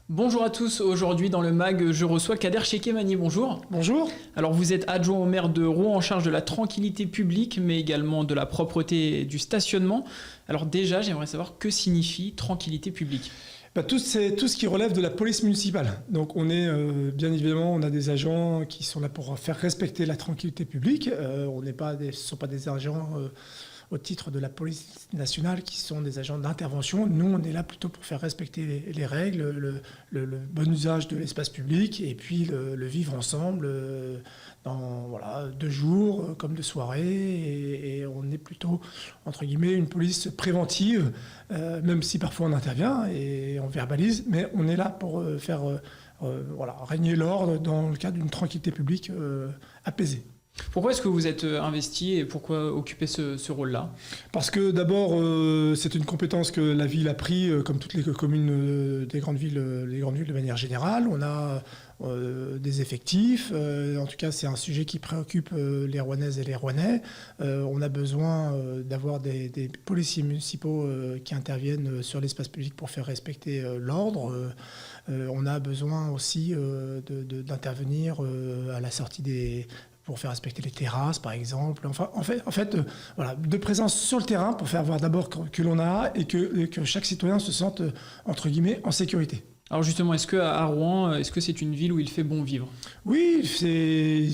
Bonjour à tous, aujourd'hui dans le MAG, je reçois Kader Chekemani, bonjour. Bonjour. Alors vous êtes adjoint au maire de Rouen en charge de la tranquillité publique, mais également de la propreté et du stationnement. Alors déjà, j'aimerais savoir que signifie tranquillité publique. C'est tout ce qui relève de la police municipale. Donc on est, bien évidemment, on a des agents qui sont là pour faire respecter la tranquillité publique. Ce ne sont pas des agents au titre de la police nationale qui sont des agents d'intervention. Nous, on est là plutôt pour faire respecter les règles, le bon usage de l'espace public et puis le vivre ensemble dans de jour comme de soirée. Et on est plutôt, entre guillemets, une police préventive, même si parfois on intervient et on verbalise, mais on est là pour faire régner l'ordre dans le cadre d'une tranquillité publique apaisée. Pourquoi est-ce que vous êtes investi et pourquoi occuper ce rôle-là? Parce que d'abord, c'est une compétence que la ville a pris, comme toutes les communes des grandes villes de manière générale. On a des effectifs. En tout cas, c'est un sujet qui préoccupe les Rouennaises et les Rouennais. On a besoin d'avoir des policiers municipaux qui interviennent sur l'espace public pour faire respecter l'ordre. On a besoin aussi d'intervenir à la sortie pour faire respecter les terrasses, par exemple. Enfin, en fait, de présence sur le terrain pour faire voir d'abord que l'on a et que chaque citoyen se sente, entre guillemets, en sécurité. Alors justement, est-ce qu'à Rouen, est-ce que c'est une ville où il fait bon vivre? Oui, c'est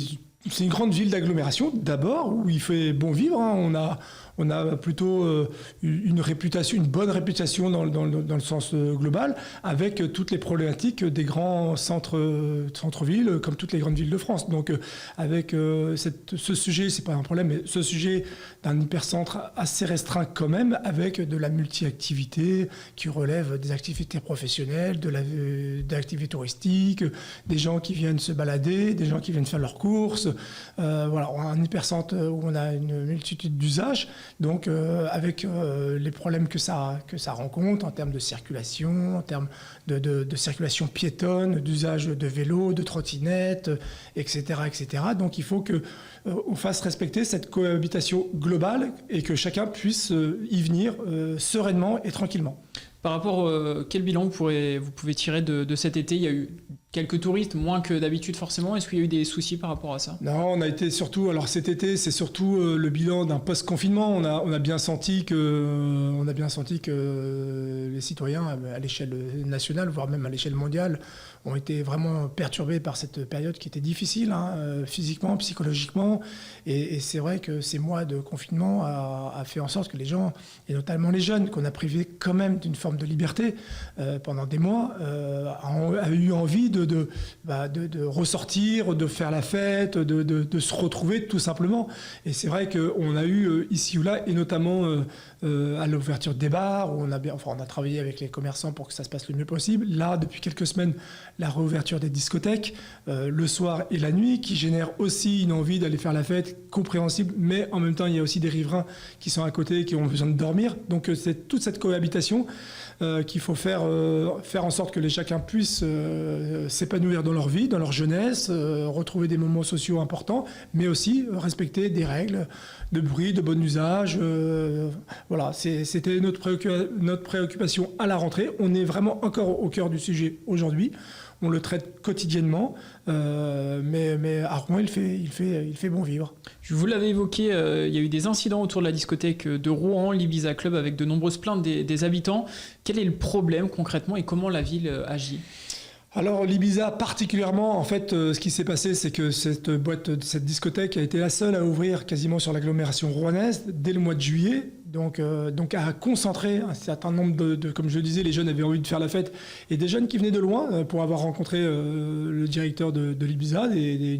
une grande ville d'agglomération, d'abord, où il fait bon vivre. On a plutôt une bonne réputation dans le sens global, avec toutes les problématiques des grands centres-villes, comme toutes les grandes villes de France. Donc, avec ce sujet, c'est pas un problème, mais ce sujet d'un hypercentre assez restreint quand même, avec de la multi-activité qui relève des activités professionnelles, de l'activité touristique, des gens qui viennent se balader, des gens qui viennent faire leurs courses. On a un hypercentre où on a une multitude d'usages. Donc, avec les problèmes que ça rencontre en termes de circulation, en termes de circulation piétonne, d'usage de vélos, de trottinettes, etc., etc. Donc, il faut qu'on fasse respecter cette cohabitation globale et que chacun puisse y venir sereinement et tranquillement. Par rapport, quel bilan vous pouvez tirer de cet été? Il y a eu quelques touristes, moins que d'habitude forcément. Est-ce qu'il y a eu des soucis par rapport à ça? Non, on a été surtout... Alors cet été, c'est surtout le bilan d'un post-confinement. On a bien senti que les citoyens, à l'échelle nationale, voire même à l'échelle mondiale, ont été vraiment perturbés par cette période qui était difficile, physiquement, psychologiquement. Et c'est vrai que ces mois de confinement a fait en sorte que les gens, et notamment les jeunes, qu'on a privés quand même d'une forme de liberté pendant des mois, a eu envie de ressortir, de faire la fête, de se retrouver tout simplement. Et c'est vrai qu'on a eu ici ou là, et notamment à l'ouverture des bars, où on a travaillé avec les commerçants pour que ça se passe le mieux possible. Là, depuis quelques semaines, la réouverture des discothèques, le soir et la nuit, qui génère aussi une envie d'aller faire la fête, compréhensible, mais en même temps, il y a aussi des riverains qui sont à côté, qui ont besoin de dormir. Donc c'est toute cette cohabitation qu'il faut faire en sorte que chacun puisse s'épanouir dans leur vie, dans leur jeunesse, retrouver des moments sociaux importants, mais aussi respecter des règles de bruit, de bon usage. C'était notre préoccupation à la rentrée. On est vraiment encore au cœur du sujet aujourd'hui. On le traite quotidiennement, mais à Rouen, il fait bon vivre. Vous l'avez évoqué, il y a eu des incidents autour de la discothèque de Rouen, l'Ibiza Club, avec de nombreuses plaintes des habitants. Quel est le problème concrètement et comment la ville agit ? Alors l'Ibiza particulièrement, en fait, ce qui s'est passé, c'est que cette discothèque a été la seule à ouvrir quasiment sur l'agglomération rouennaise dès le mois de juillet. Donc à concentrer un certain nombre comme je le disais, les jeunes avaient envie de faire la fête, et des jeunes qui venaient de loin pour avoir rencontré le directeur de l'Ibiza, des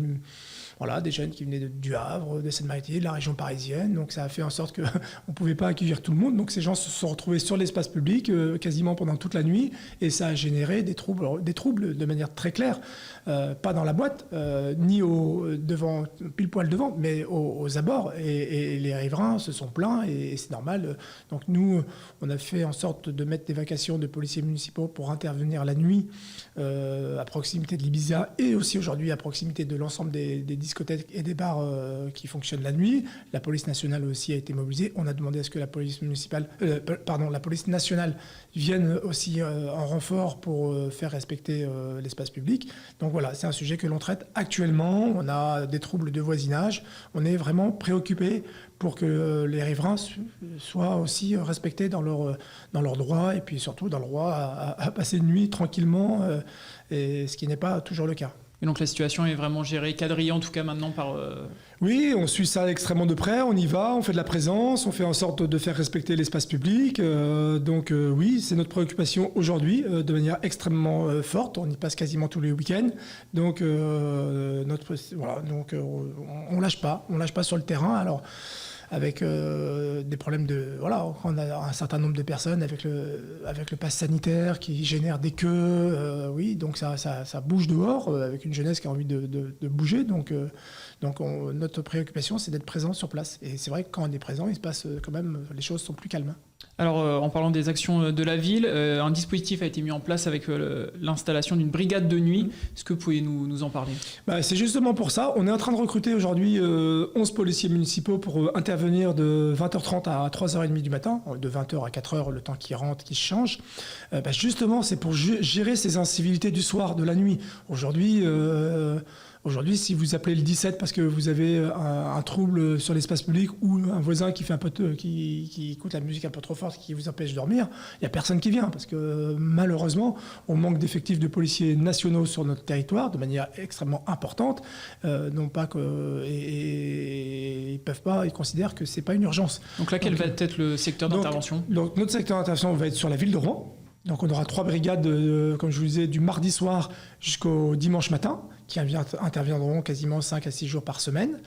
jeunes qui venaient du Havre, de Seine-Maritime, de la région parisienne. Donc ça a fait en sorte qu'on ne pouvait pas accueillir tout le monde. Donc ces gens se sont retrouvés sur l'espace public quasiment pendant toute la nuit, et ça a généré des troubles de manière très claire. Pas dans la boîte, ni pile poil devant, mais aux abords. Et les riverains se sont plaints, et c'est normal. Donc nous, on a fait en sorte de mettre des vacations de policiers municipaux pour intervenir la nuit à proximité de l'Ibiza, et aussi aujourd'hui à proximité de l'ensemble des discothèques discothèques et des bars qui fonctionnent la nuit. La police nationale aussi a été mobilisée. On a demandé à ce que la police nationale vienne aussi en renfort pour faire respecter l'espace public. Donc voilà, c'est un sujet que l'on traite actuellement. On a des troubles de voisinage. On est vraiment préoccupé pour que les riverains soient aussi respectés dans leurs droits et puis surtout dans le droit à passer une nuit tranquillement, et ce qui n'est pas toujours le cas. Et donc la situation est vraiment gérée, quadrillée en tout cas maintenant par... Oui, on suit ça extrêmement de près, on y va, on fait de la présence, on fait en sorte de faire respecter l'espace public. Oui, c'est notre préoccupation aujourd'hui de manière extrêmement forte. On y passe quasiment tous les week-ends. Donc, on lâche pas sur le terrain. Alors, avec des problèmes on a un certain nombre de personnes avec le pass sanitaire qui génère des queues, donc ça bouge dehors, avec une jeunesse qui a envie de bouger, notre préoccupation c'est d'être présent sur place, et c'est vrai que quand on est présent, il se passe quand même, les choses sont plus calmes. Alors, en parlant des actions de la ville, un dispositif a été mis en place avec l'installation d'une brigade de nuit. Est-ce que vous pouvez nous en parler ? C'est justement pour ça. On est en train de recruter aujourd'hui 11 policiers municipaux pour intervenir de 20h30 à 3h30 du matin, de 20h à 4h, le temps qui rentre, qui change. Justement, c'est pour gérer ces incivilités du soir, de la nuit. Aujourd'hui, si vous appelez le 17 parce que vous avez un trouble sur l'espace public ou un voisin qui fait qui écoute la musique un peu trop forte, qui vous empêche de dormir, il n'y a personne qui vient parce que malheureusement, on manque d'effectifs de policiers nationaux sur notre territoire de manière extrêmement importante. Ils peuvent pas, ils considèrent que c'est pas une urgence. Donc là, quel va être le secteur d'intervention ? Donc notre secteur d'intervention va être sur la ville de Rouen. Donc on aura 3 brigades, comme je vous disais, du mardi soir jusqu'au dimanche matin, qui interviendront quasiment 5 à 6 jours par semaine.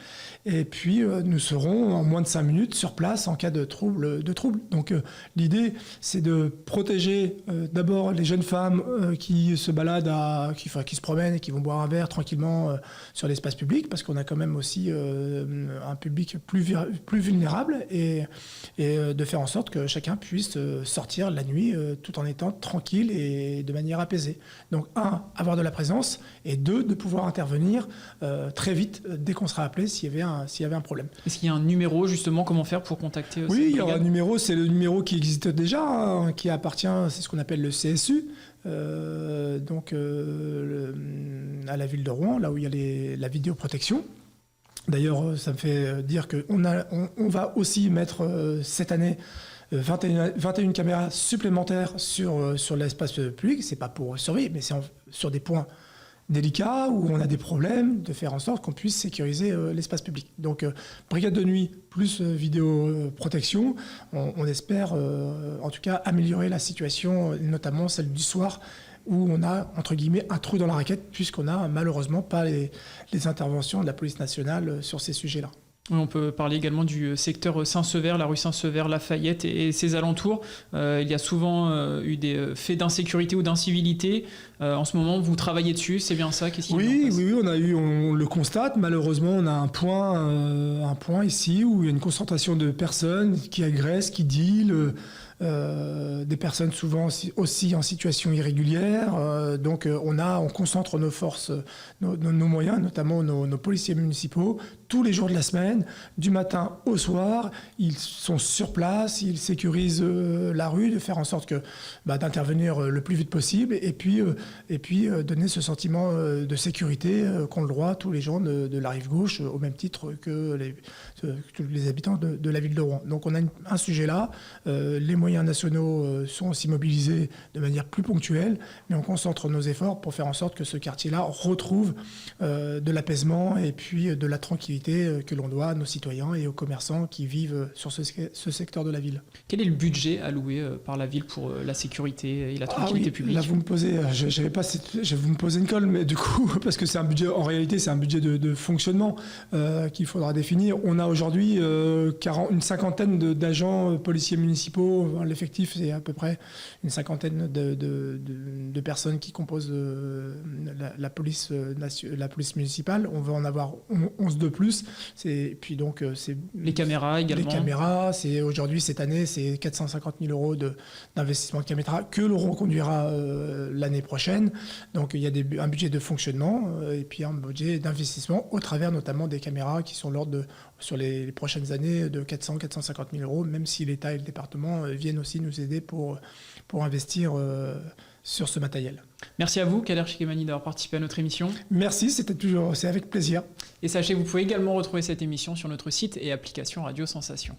Et puis nous serons en moins de 5 minutes sur place en cas de trouble. Donc l'idée, c'est de protéger d'abord les jeunes femmes qui se baladent, qui se promènent et qui vont boire un verre tranquillement sur l'espace public, parce qu'on a quand même aussi un public plus vulnérable, et de faire en sorte que chacun puisse sortir la nuit tout en étant tranquille et de manière apaisée. Donc avoir de la présence, et 2, de pouvoir intervenir très vite dès qu'on sera appelé s'il y avait un problème. Est-ce qu'il y a un numéro justement, comment faire pour contacter cette Oui, il y brigade ? aura un numéro, c'est le numéro qui existe déjà, qui appartient, c'est ce qu'on appelle le CSU, à la ville de Rouen, là où il y a la vidéoprotection. D'ailleurs, ça me fait dire qu'on va aussi mettre cette année 21 caméras supplémentaires sur l'espace public. C'est pas pour surveiller, mais c'est sur des points délicats où on a des problèmes, de faire en sorte qu'on puisse sécuriser l'espace public. Donc, brigade de nuit plus vidéoprotection, on espère en tout cas améliorer la situation, notamment celle du soir, où on a, entre guillemets, un trou dans la raquette, puisqu'on n'a malheureusement pas les interventions de la police nationale sur ces sujets-là. On peut parler également du secteur Saint-Sever, la rue Saint-Sever, Lafayette et ses alentours. Il y a souvent eu des faits d'insécurité ou d'incivilité. En ce moment, vous travaillez dessus, c'est bien ça ? Oui, on le constate. Malheureusement, on a un point ici où il y a une concentration de personnes qui agressent, qui dealent, des personnes souvent aussi en situation irrégulière. On concentre nos forces, nos moyens, notamment nos policiers municipaux, tous les jours de la semaine, du matin au soir. Ils sont sur place, ils sécurisent la rue, de faire en sorte d'intervenir le plus vite possible, et puis donner ce sentiment de sécurité qu'ont le droit tous les gens de la rive gauche, au même titre que les habitants de la ville de Rouen. Donc on a un sujet là. Les moyens nationaux sont aussi mobilisés de manière plus ponctuelle, mais on concentre nos efforts pour faire en sorte que ce quartier-là retrouve de l'apaisement et puis de la tranquillité que l'on doit à nos citoyens et aux commerçants qui vivent sur ce secteur de la ville. Quel est le budget alloué par la ville pour la sécurité et la tranquillité publique ? Là, vous me posez, vous me posez une colle, mais du coup, parce que c'est un budget, en réalité, c'est un budget de fonctionnement qu'il faudra définir. On a aujourd'hui une cinquantaine d'agents policiers municipaux, L'effectif, c'est à peu près une cinquantaine de personnes qui composent la police municipale. On va en avoir 11 de plus. Puis donc, c'est les caméras également. Les caméras, aujourd'hui, cette année, c'est 450 000 euros d'investissement de caméras que l'on reconduira l'année prochaine. Donc, il y a un budget de fonctionnement et puis un budget d'investissement au travers notamment des caméras qui sont sur les prochaines années de 400-450 000 euros, même si l'État et le département viennent aussi nous aider pour investir sur ce matériel. Merci à vous, Kader Chikemani, d'avoir participé à notre émission. Merci, c'est avec plaisir. Et sachez, vous pouvez également retrouver cette émission sur notre site et application Radio Sensation.